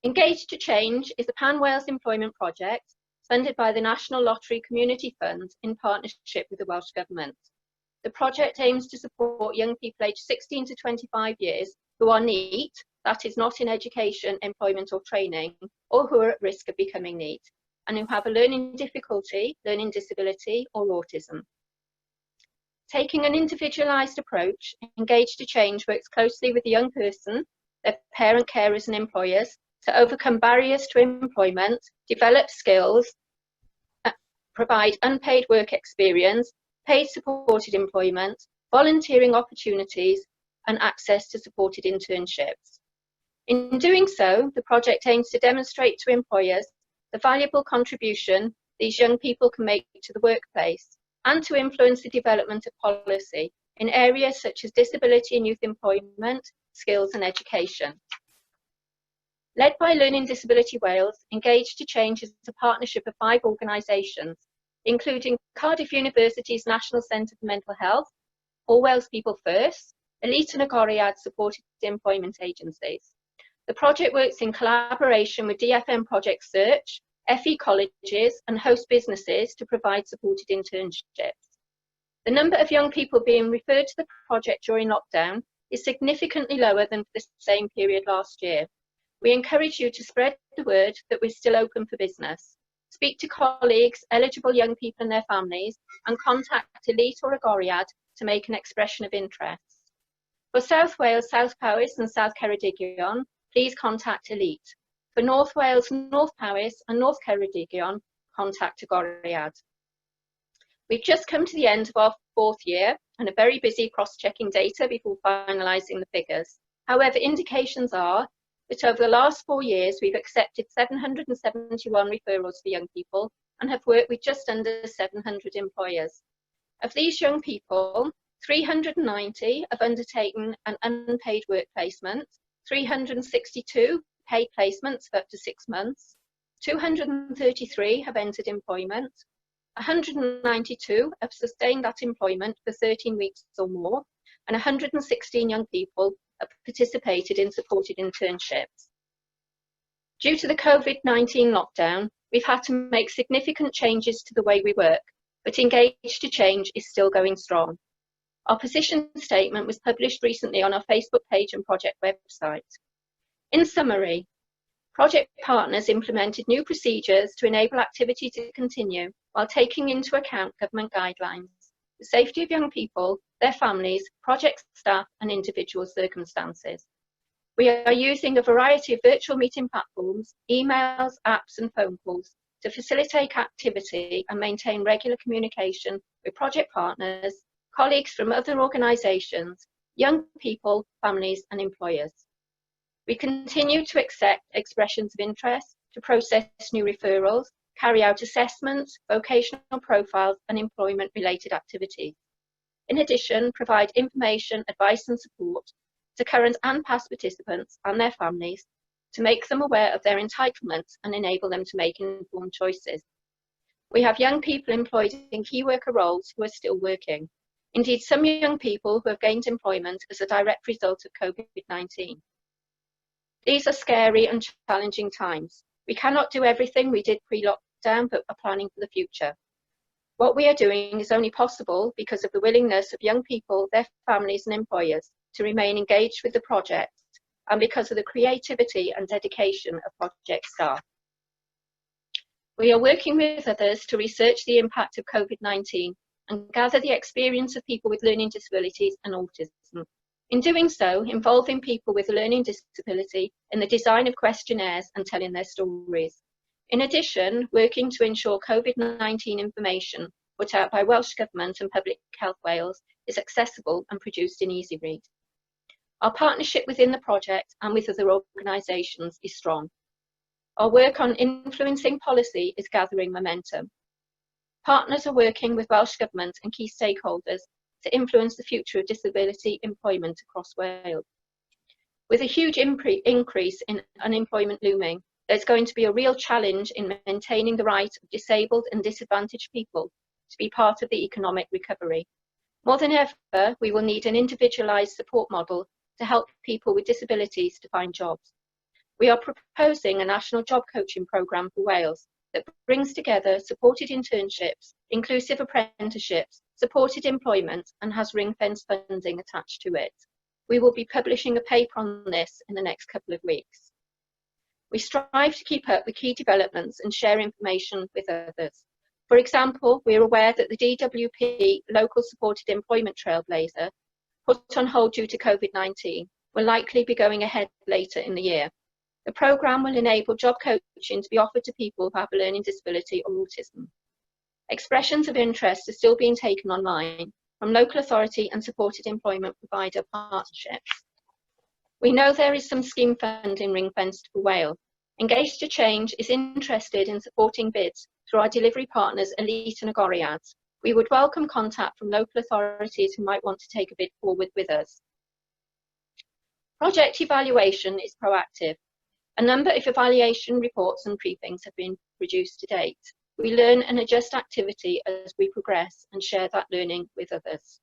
Engage to Change is a Pan-Wales employment project funded by the National Lottery Community Fund in partnership with the Welsh Government. The project aims to support young people aged 16 to 25 years who are NEET, that is not in education, employment or training, or who are at risk of becoming NEET, and who have a learning difficulty, learning disability or autism. Taking an individualised approach, Engage to Change works closely with the young person, their parent, carers and employers to overcome barriers to employment, develop skills, provide unpaid work experience, paid supported employment, volunteering opportunities and access to supported internships. In doing so, the project aims to demonstrate to employers the valuable contribution these young people can make to the workplace and to influence the development of policy in areas such as disability and youth employment, skills and education. Led by Learning Disability Wales, Engage to Change is a partnership of 5 organisations, including Cardiff University's National Centre for Mental Health, All Wales People First, Elite and Agoriad supported employment agencies. The project works in collaboration with DFM Project Search, FE colleges and host businesses to provide supported internships. The number of young people being referred to the project during lockdown is significantly lower than for the same period last year. We encourage you to spread the word that we're still open for business. Speak to colleagues, eligible young people and their families, and contact Elite or Agoriad to make an expression of interest. For South Wales, South Powys and South Ceredigion, please contact Elite. For North Wales, North Powys and North Ceredigion, contact Agoriad. We've just come to the end of our 4th year and are very busy cross-checking data before finalising the figures. However, indications are that over the last 4 years, we've accepted 771 referrals for young people and have worked with just under 700 employers. Of these young people, 390 have undertaken an unpaid work placement, 362 paid placements for up to 6 months, 233 have entered employment, 192 have sustained that employment for 13 weeks or more, and 116 young people have participated in supported internships. Due to the COVID-19 lockdown, we've had to make significant changes to the way we work, but Engage to Change is still going strong. Our position statement was published recently on our Facebook page and project website. In summary, project partners implemented new procedures to enable activity to continue while taking into account government guidelines, the safety of young people, their families, project staff and individual circumstances. We are using a variety of virtual meeting platforms, emails, apps and phone calls to facilitate activity and maintain regular communication with project partners, colleagues from other organisations, young people, families and employers. We continue to accept expressions of interest, to process new referrals, carry out assessments, vocational profiles and employment-related activities. In addition, provide information, advice and support to current and past participants and their families to make them aware of their entitlements and enable them to make informed choices. We have young people employed in key worker roles who are still working. Indeed, some young people who have gained employment as a direct result of COVID-19. These are scary and challenging times. We cannot do everything we did pre-lockdown, but are planning for the future. What we are doing is only possible because of the willingness of young people, their families and employers to remain engaged with the project and because of the creativity and dedication of project staff. We are working with others to research the impact of COVID-19 and gather the experience of people with learning disabilities and autism. In doing so, involving people with a learning disability in the design of questionnaires and telling their stories. In addition, working to ensure COVID-19 information put out by Welsh Government and Public Health Wales is accessible and produced in easy read. Our partnership within the project and with other organisations is strong. Our work on influencing policy is gathering momentum. Partners are working with Welsh Government and key stakeholders to influence the future of disability employment across Wales. With a huge increase in unemployment looming, there's going to be a real challenge in maintaining the right of disabled and disadvantaged people to be part of the economic recovery. More than ever, we will need an individualised support model to help people with disabilities to find jobs. We are proposing a national job coaching programme for Wales that brings together supported internships, inclusive apprenticeships, supported employment, and has ring-fence funding attached to it. We will be publishing a paper on this in the next couple of weeks. We strive to keep up with key developments and share information with others. For example, we are aware that the DWP Local Supported Employment Trailblazer, put on hold due to COVID-19, will likely be going ahead later in the year. The programme will enable job coaching to be offered to people who have a learning disability or autism. Expressions of interest are still being taken online from local authority and supported employment provider partnerships. We know there is some scheme funding ring-fenced for Wales. Engage to Change is interested in supporting bids through our delivery partners Elite and Agoriad. We would welcome contact from local authorities who might want to take a bid forward with us. Project evaluation is proactive. A number of evaluation reports and briefings have been produced to date. We learn and adjust activity as we progress and share that learning with others.